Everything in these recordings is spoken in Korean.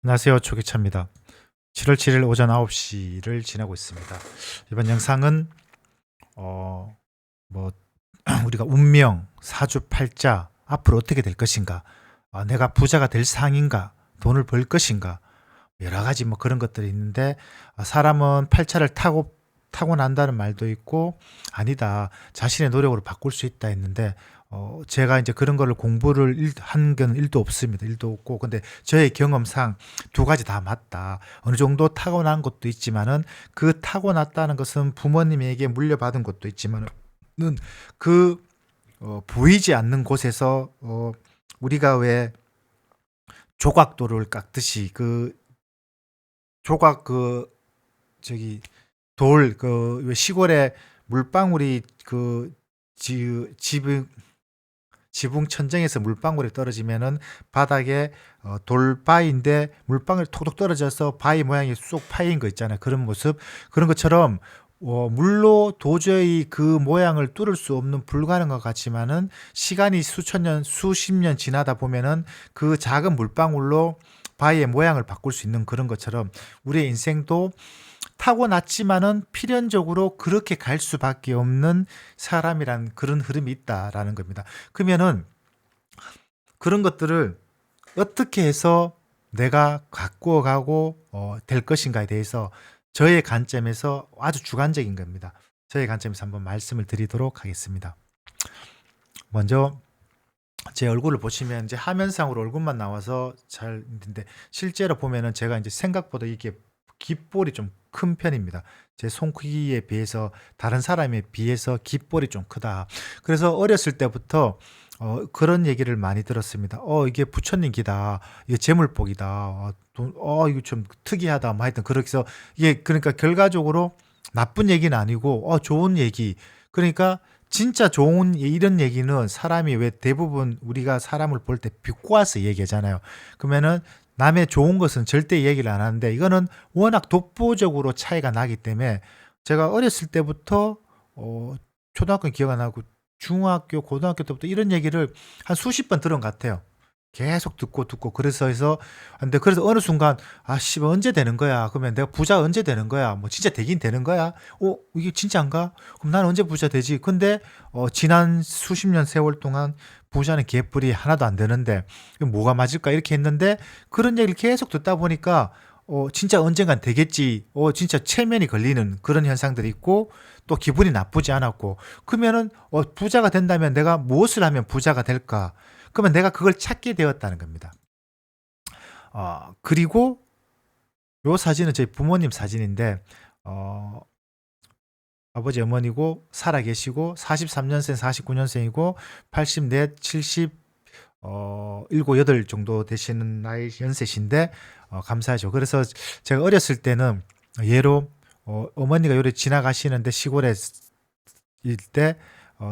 안녕하세요. 초기차입니다. 7월 7일 오전 9시를 지나고 있습니다. 이번 영상은 어, 뭐 우리가 운명, 사주팔자 앞으로 어떻게 될 것인가, 내가 부자가 될 상인가, 돈을 벌 것인가, 여러 가지 뭐 그런 것들이 있는데, 사람은 팔자를 타고 난다는 말도 있고 아니다, 자신의 노력으로 바꿀 수 있다 했는데, 제가 이제 그런 거를 공부를 한 건 일도 없습니다. 일도 없고, 근데 저의 경험상 두 가지 다 맞다. 어느 정도 타고난 것도 있지만은, 그 타고났다는 것은 부모님에게 물려받은 것도 있지만은, 그 보이지 않는 곳에서, 우리가 왜 조각돌을 깎듯이, 그 조각, 저기 왜 시골에 물방울이 지붕 천정에서 물방울이 떨어지면은 바닥에 돌바위인데 물방울이 톡톡 떨어져서 바위 모양이 쏙 파인 거 있잖아요. 그런 모습. 그런 것처럼 물로 도저히 그 모양을 뚫을 수 없는 불가능한 것 같지만은, 시간이 수천 년, 수십 년 지나다 보면은 그 작은 물방울로 바위의 모양을 바꿀 수 있는 그런 것처럼, 우리의 인생도 타고났지만은 필연적으로 그렇게 갈 수밖에 없는 사람이란 그런 흐름이 있다라는 겁니다. 그러면은 그런 것들을 어떻게 해서 내가 가꾸어 가고 될 것인가에 대해서 저의 관점에서 아주 주관적인 겁니다. 저의 관점에서 한번 말씀을 드리도록 하겠습니다. 먼저 제 얼굴을 보시면 이제 화면상으로 얼굴만 나와서 잘 있는데, 실제로 보면은 제가 이제 생각보다 이게 귓볼이 좀 큰 편입니다. 제 손 크기에 비해서, 다른 사람에 비해서 귓볼이 좀 크다. 그래서 어렸을 때부터 그런 얘기를 많이 들었습니다. 이게 부처님 기다. 이게 재물복이다. 이거 좀 특이하다. 뭐 하여튼 그렇게 해서, 이게 그러니까 결과적으로 나쁜 얘기는 아니고 좋은 얘기. 그러니까 진짜 좋은 이런 얘기는, 사람이 왜 대부분 우리가 사람을 볼 때 비꼬아서 얘기하잖아요. 그러면은 남의 좋은 것은 절대 얘기를 안 하는데, 이거는 워낙 독보적으로 차이가 나기 때문에, 제가 어렸을 때부터 초등학교는 기억 안 나고 중학교, 고등학교 때부터 이런 얘기를 한 수십 번 들은 것 같아요. 계속 듣고 그래서 해서, 근데 그래서 어느 순간, 씨발 언제 되는 거야? 그러면 내가 부자 언제 되는 거야? 뭐 진짜 되긴 되는 거야? 이게 진짜인가? 그럼 난 언제 부자 되지? 근데 지난 수십 년 세월 동안 부자는 개뿔이 하나도 안 되는데 이거 뭐가 맞을까? 이렇게 했는데, 그런 얘기를 계속 듣다 보니까 진짜 언젠간 되겠지. 진짜 체면이 걸리는 그런 현상들이 있고, 또 기분이 나쁘지 않았고, 그러면은 부자가 된다면 내가 무엇을 하면 부자가 될까? 그러면 내가 그걸 찾게 되었다는 겁니다. 그리고 요 사진은 저희 부모님 사진인데, 어, 아버지 어머니고 살아계시고 43년생, 49년생이고 84, 70, 7, 8 정도 되시는 나이 연세신데, 감사하죠. 그래서 제가 어렸을 때는 예로 어머니가 요래 지나가시는데, 시골에 일 때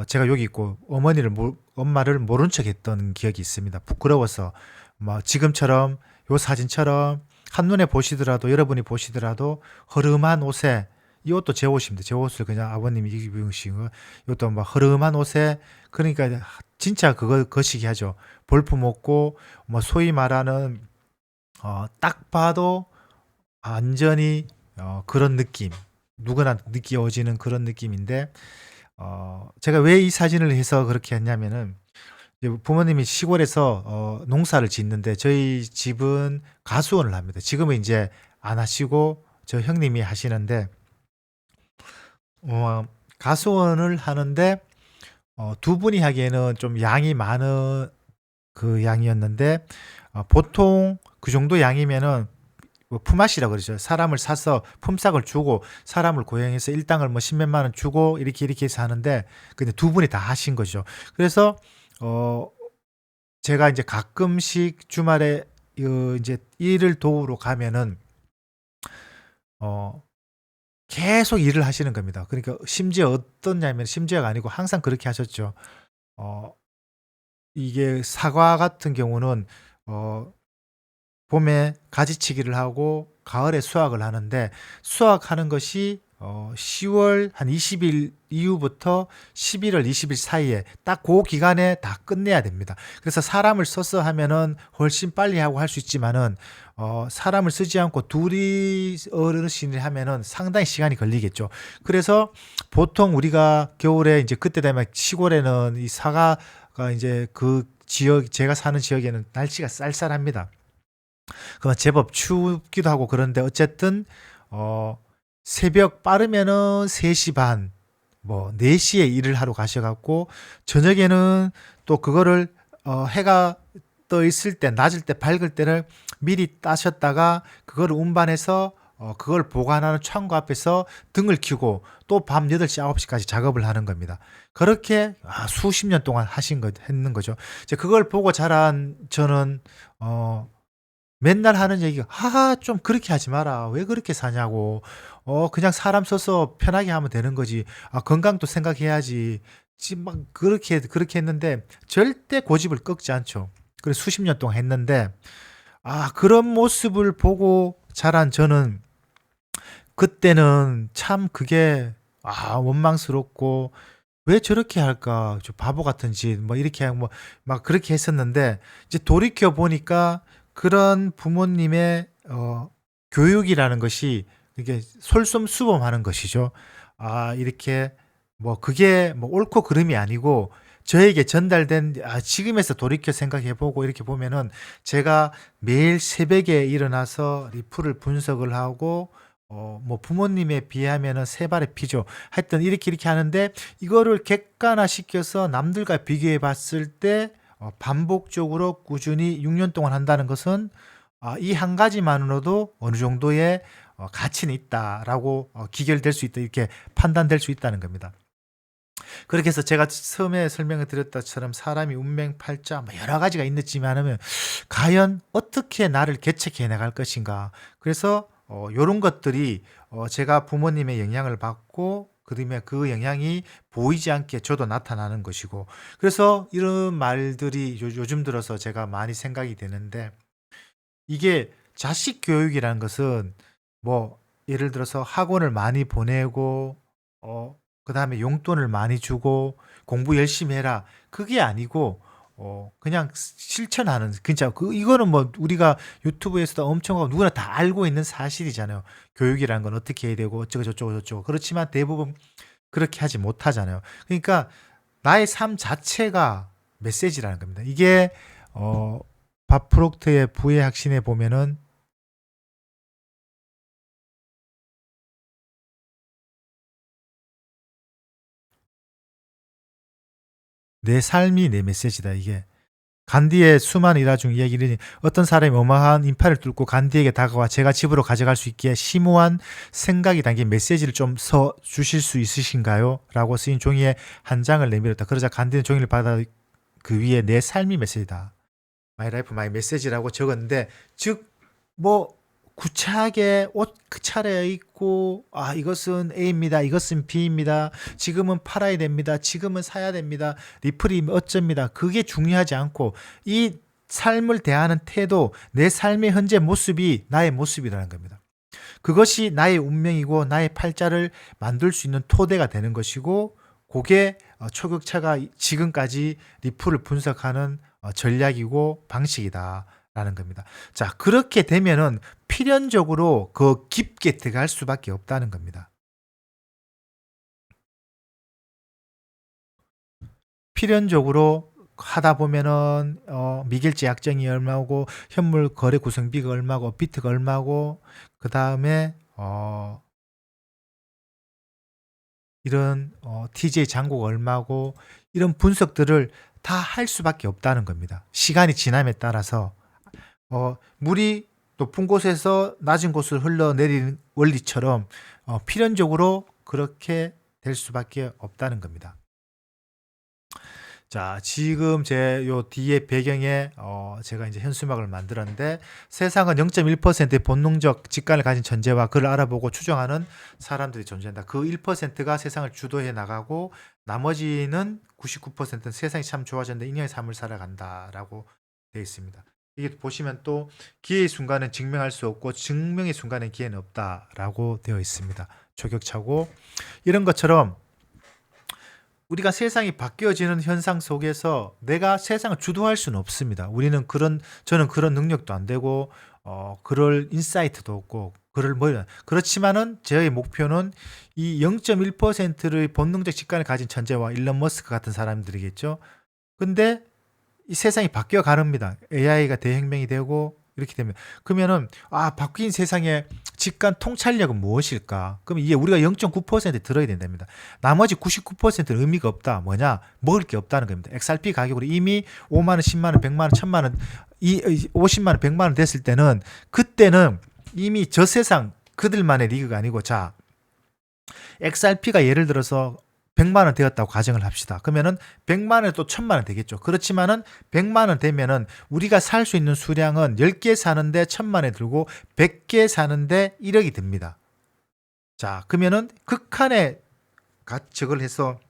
제가 여기 있고 엄마를 모른 척 했던 기억이 있습니다. 부끄러워서. 뭐 지금처럼, 요 사진처럼 한눈에 보시더라도, 여러분이 보시더라도 허름한 옷에, 이 옷도 제 옷입니다. 제 옷을 그냥 아버님이 입으신 거, 이것도 막 허름한 옷에, 그러니까 진짜 그거 거시기 하죠. 볼품 없고, 뭐 소위 말하는 딱 봐도 완전히 그런 느낌, 누구나 느껴지는 그런 느낌인데, 제가 왜 이 사진을 해서 그렇게 했냐면은, 이제 부모님이 시골에서 농사를 짓는데, 저희 집은 가수원을 합니다. 지금은 이제 안 하시고 저 형님이 하시는데, 가수원을 하는데 두 분이 하기에는 좀 양이 많은 그 양이었는데, 보통 그 정도 양이면은 뭐 품앗이라 그러죠. 사람을 사서 품삯을 주고, 사람을 고용해서 일당을 뭐 십몇만 원 주고 이렇게 해서 하는데, 근데 두 분이 다 하신 거죠. 그래서 어 제가 이제 가끔씩 주말에 이제 일을 도우러 가면은 어 계속 일을 하시는 겁니다. 그러니까 심지어 어떻냐면, 심지어가 아니고 항상 그렇게 하셨죠. 어 이게 사과 같은 경우는 어 봄에 가지치기를 하고 가을에 수확을 하는데, 수확하는 것이 10월 한 20일 이후부터 11월 20일 사이에 딱 그 기간에 다 끝내야 됩니다. 그래서 사람을 써서 하면은 훨씬 빨리 하고 할 수 있지만은 사람을 쓰지 않고 둘이 어르신이 하면은 상당히 시간이 걸리겠죠. 그래서 보통 우리가 겨울에 이제 그때 되면 시골에는 이 사과가 이제 그 지역, 제가 사는 지역에는 날씨가 쌀쌀합니다. 그만 제법 춥기도 하고 그런데 어쨌든 어 새벽 빠르면은 3시 반, 뭐 4시에 일을 하러 가셔갖고 저녁에는 또 그거를 해가 떠 있을 때, 낮을 때, 밝을 때를 미리 따셨다가 그거를 운반해서 그걸 보관하는 창고 앞에서 등을 켜고 또 밤 8시, 9시까지 작업을 하는 겁니다. 그렇게 수십 년 동안 했는 거죠. 이제 그걸 보고 자란 저는 맨날 하는 얘기가 하하 좀 그렇게 하지 마라. 왜 그렇게 사냐고. 그냥 사람 써서 편하게 하면 되는 거지. 건강도 생각해야지. 지금 막 그렇게 했는데 절대 고집을 꺾지 않죠. 그래서 수십 년 동안 했는데 그런 모습을 보고 자란 저는 그때는 참 그게 원망스럽고 왜 저렇게 할까? 저 바보 같은 짓, 뭐 이렇게 막 그렇게 했었는데 이제 돌이켜 보니까 그런 부모님의 교육이라는 것이 이게 솔선수범하는 것이죠. 이렇게 뭐 그게 뭐 옳고 그름이 아니고 저에게 전달된 지금에서 돌이켜 생각해 보고 이렇게 보면은 제가 매일 새벽에 일어나서 리플을 분석을 하고 뭐 부모님에 비하면은 세 발의 피죠. 하여튼 이렇게 하는데 이거를 객관화시켜서 남들과 비교해 봤을 때 반복적으로 꾸준히 6년 동안 한다는 것은 이 한 가지만으로도 어느 정도의 가치는 있다라고 기결될 수 있다, 이렇게 판단될 수 있다는 겁니다. 그렇게 해서 제가 처음에 설명을 드렸다처럼 사람이 운명, 팔자 뭐 여러 가지가 있지만은 과연 어떻게 나를 개척해 나갈 것인가. 그래서 요런 것들이 제가 부모님의 영향을 받고 그다음에 그 영향이 보이지 않게 저도 나타나는 것이고, 그래서 이런 말들이 요즘 들어서 제가 많이 생각이 되는데, 이게 자식 교육이라는 것은 뭐 예를 들어서 학원을 많이 보내고 그다음에 용돈을 많이 주고 공부 열심히 해라, 그게 아니고 그냥 실천하는, 진짜 이거는 뭐 우리가 유튜브에서도 엄청 하고 누구나 다 알고 있는 사실이잖아요. 교육이라는 건 어떻게 해야 되고 어쩌고 저쩌고 저쩌고. 그렇지만 대부분 그렇게 하지 못하잖아요. 그러니까 나의 삶 자체가 메시지라는 겁니다. 이게 밥 프록트의 부의 핵심에 보면은 내 삶이 내 메시지다. 이게 간디의 수많은 일화 중 이야기를, 어떤 사람이 어마어마한 인파를 뚫고 간디에게 다가와 제가 집으로 가져갈 수 있기에 심오한 생각이 담긴 메시지를 좀 써 주실 수 있으신가요? 라고 쓰인 종이에 한 장을 내밀었다. 그러자 간디는 종이를 받아 그 위에 내 삶이 메시지다, 마이 라이프 마이 메시지라고 적었는데, 즉 뭐 구차하게 옷 차려 입고 이것은 A입니다, 이것은 B입니다, 지금은 팔아야 됩니다, 지금은 사야 됩니다, 리플이 어쩝니다, 그게 중요하지 않고 이 삶을 대하는 태도, 내 삶의 현재 모습이 나의 모습이라는 겁니다. 그것이 나의 운명이고 나의 팔자를 만들 수 있는 토대가 되는 것이고, 그게 초격차가 지금까지 리플을 분석하는 전략이고 방식이다 라는 겁니다. 자, 그렇게 되면은 필연적으로 그 깊게 들어갈 수밖에 없다는 겁니다. 필연적으로 하다 보면은 미결제 약정이 얼마고, 현물 거래 구성비가 얼마고, 비트가 얼마고, 그 다음에 이런 TJ 잔고가 얼마고, 이런 분석들을 다 할 수밖에 없다는 겁니다. 시간이 지남에 따라서 물이 높은 곳에서 낮은 곳을 흘러내리는 원리처럼 필연적으로 그렇게 될 수밖에 없다는 겁니다. 자, 지금 제 요 뒤에 배경에 제가 이제 현수막을 만들었는데, 세상은 0.1%의 본능적 직관을 가진 존재와 그를 알아보고 추정하는 사람들이 존재한다. 그 1%가 세상을 주도해 나가고 나머지는 99%는 세상이 참 좋아졌는데 인연의 삶을 살아간다라고 되어 있습니다. 이게 보시면 또 기회의 순간은 증명할 수 없고 증명의 순간은 기회는 없다라고 되어 있습니다. 초격차고 이런 것처럼 우리가 세상이 바뀌어지는 현상 속에서 내가 세상을 주도할 수는 없습니다. 저는 그런 능력도 안 되고 그럴 인사이트도 없고 그렇지만은 저의 목표는 이 0.1%의 본능적 직관을 가진 천재와 일론 머스크 같은 사람들이겠죠. 근데 이 세상이 바뀌어 가렵니다. AI가 대혁명이 되고 이렇게 되면 그러면은 바뀐 세상의 직관 통찰력은 무엇일까? 그럼 이게 우리가 0.9% 들어야 된답니다. 나머지 99%는 의미가 없다. 뭐냐? 먹을 게 없다는 겁니다. XRP 가격으로 이미 5만 원, 10만 원, 100만 원, 1000만 원, 50만 원, 100만 원 됐을 때는 그때는 이미 저 세상 그들만의 리그가 아니고 자, XRP가 예를 들어서 100만 원 되었다고 가정을 합시다. 그러면은 100만 원에 또 1000만 원 되겠죠. 그렇지만은 100만 원 되면은 우리가 살 수 있는 수량은 10개 사는데 1000만 원에 들고 100개 사는데 1억이 듭니다. 자, 그러면은 극한의 가측을 해서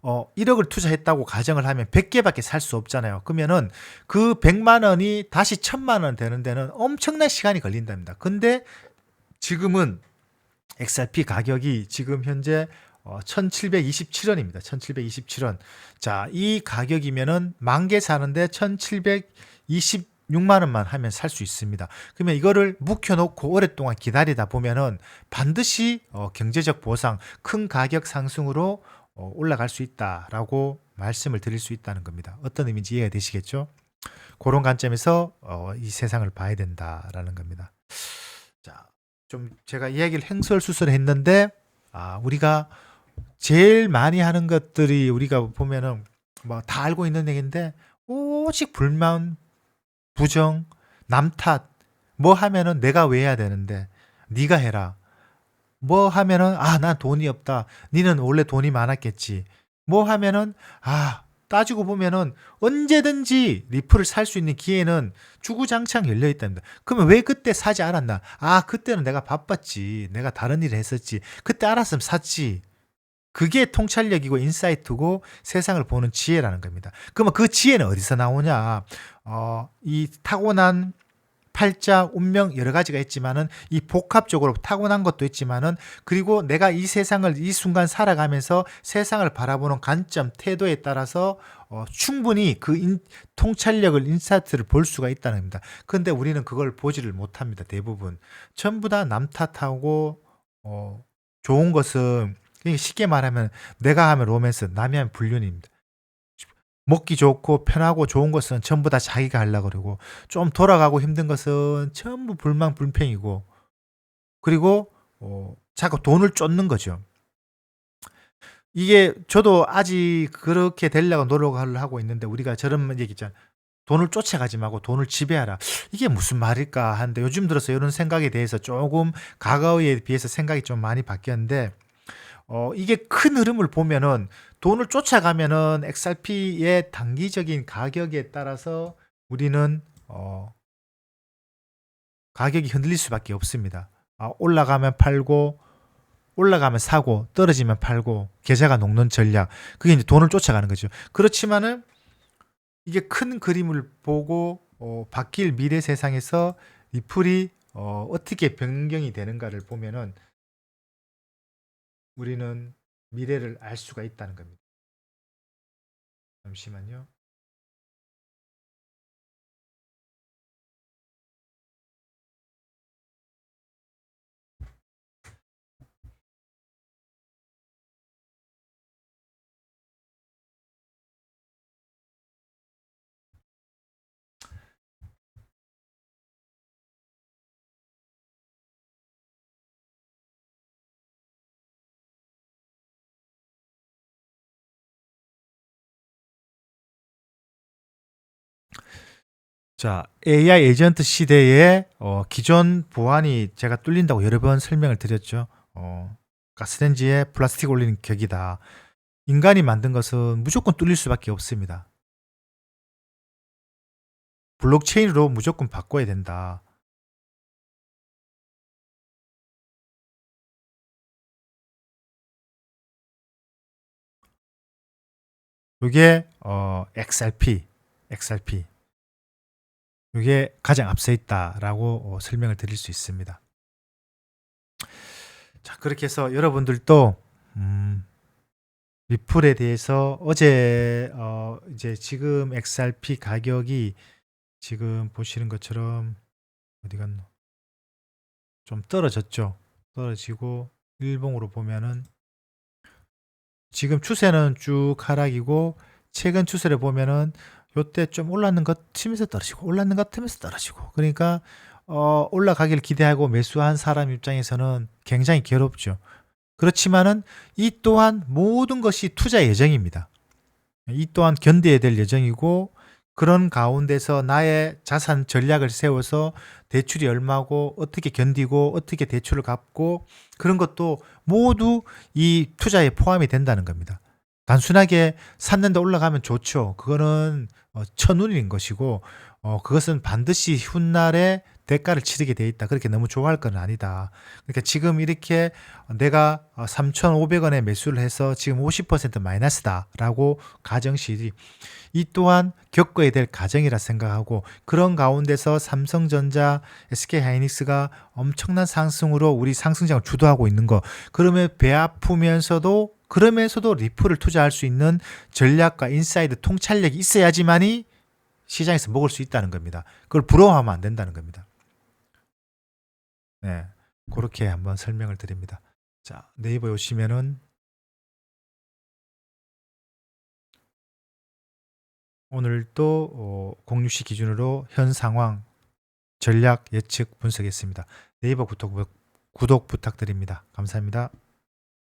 1억을 투자했다고 가정을 하면 100개밖에 살 수 없잖아요. 그러면은 그 100만 원이 다시 1000만 원 되는 데는 엄청난 시간이 걸린답니다. 근데 지금은 XRP 가격이 지금 현재 1727원입니다. 1727원. 자, 이 가격이면은 10,000개 사는데 1726만 원만 하면 살 수 있습니다. 그러면 이거를 묵혀놓고 오랫동안 기다리다 보면은 반드시 경제적 보상, 큰 가격 상승으로 올라갈 수 있다라고 말씀을 드릴 수 있다는 겁니다. 어떤 의미인지 이해가 되시겠죠? 그런 관점에서 이 세상을 봐야 된다라는 겁니다. 자, 좀 제가 이야기를 횡설수설했는데 우리가 제일 많이 하는 것들이 우리가 보면은 뭐 다 알고 있는 얘기인데 오직 불만, 부정, 남 탓, 뭐 하면은 내가 왜 해야 되는데 네가 해라. 뭐 하면은 난 돈이 없다. 니는 원래 돈이 많았겠지. 뭐 하면은 따지고 보면은 언제든지 리플을 살 수 있는 기회는 주구장창 열려 있답니다. 그러면 왜 그때 사지 않았나? 그때는 내가 바빴지. 내가 다른 일을 했었지. 그때 알았으면 샀지. 그게 통찰력이고 인사이트고 세상을 보는 지혜라는 겁니다. 그러면 그 지혜는 어디서 나오냐? 이 타고난 팔자, 운명 여러 가지가 있지만은 이 복합적으로 타고난 것도 있지만은 그리고 내가 이 세상을 이 순간 살아가면서 세상을 바라보는 관점, 태도에 따라서 충분히 그 통찰력을 인사이트를 볼 수가 있다는 겁니다. 그런데 우리는 그걸 보지를 못합니다. 대부분 전부 다 남 탓하고 좋은 것은 쉽게 말하면 내가 하면 로맨스, 남이 하면 불륜입니다. 먹기 좋고 편하고 좋은 것은 전부 다 자기가 하려고 그러고 좀 돌아가고 힘든 것은 전부 불만 불평이고 그리고 자꾸 돈을 쫓는 거죠. 이게 저도 아직 그렇게 되려고 노력을 하고 있는데 우리가 저런 얘기 있잖아요. 돈을 쫓아가지 말고 돈을 지배하라. 이게 무슨 말일까 하는데 요즘 들어서 이런 생각에 대해서 조금 과거에 비해서 생각이 좀 많이 바뀌었는데 이게 큰 흐름을 보면은 돈을 쫓아가면은 XRP의 단기적인 가격에 따라서 우리는 가격이 흔들릴 수밖에 없습니다. 올라가면 팔고 올라가면 사고 떨어지면 팔고 계좌가 녹는 전략. 그게 이제 돈을 쫓아가는 거죠. 그렇지만은 이게 큰 그림을 보고 바뀔 미래 세상에서 리플이 어떻게 변경이 되는가를 보면은 우리는 미래를 알 수가 있다는 겁니다. 잠시만요. 자, AI 에이전트 시대에 기존 보안이 제가 뚫린다고 여러 번 설명을 드렸죠. 가스렌지에 플라스틱 올리는 격이다. 인간이 만든 것은 무조건 뚫릴 수밖에 없습니다. 블록체인으로 무조건 바꿔야 된다. 이게 XRP. 이게 가장 앞서 있다라고 설명을 드릴 수 있습니다. 자, 그렇게 해서 여러분들도 리플에 대해서 어제 이제 지금 XRP 가격이 지금 보시는 것처럼 어디 갔노? 좀 떨어졌죠. 떨어지고 일봉으로 보면은 지금 추세는 쭉 하락이고 최근 추세를 보면은 요때 좀 올랐는 것 틈에서 떨어지고 올랐는 것 틈에서 떨어지고 그러니까 올라가길 기대하고 매수한 사람 입장에서는 굉장히 괴롭죠. 그렇지만은 이 또한 모든 것이 투자 예정입니다. 이 또한 견뎌야 될 예정이고 그런 가운데서 나의 자산 전략을 세워서 대출이 얼마고 어떻게 견디고 어떻게 대출을 갚고 그런 것도 모두 이 투자에 포함이 된다는 겁니다. 단순하게 샀는데 올라가면 좋죠. 그거는 천운인 것이고 그것은 반드시 훗날에 대가를 치르게 돼 있다. 그렇게 너무 좋아할 건 아니다. 그러니까 지금 이렇게 내가 3,500원에 매수를 해서 지금 50% 마이너스다라고 가정시 이 또한 겪어야 될 과정이라 생각하고 그런 가운데서 삼성전자, SK하이닉스가 엄청난 상승으로 우리 상승장을 주도하고 있는 거 그러면 배 아프면서도 그러면서도 리플을 투자할 수 있는 전략과 인사이드 통찰력이 있어야지만이 시장에서 먹을 수 있다는 겁니다. 그걸 부러워하면 안 된다는 겁니다. 네, 그렇게 한번 설명을 드립니다. 자, 네이버에 오시면은 오늘 또 공유시 기준으로 현 상황 전략 예측 분석했습니다. 네이버 구독 부탁드립니다. 감사합니다.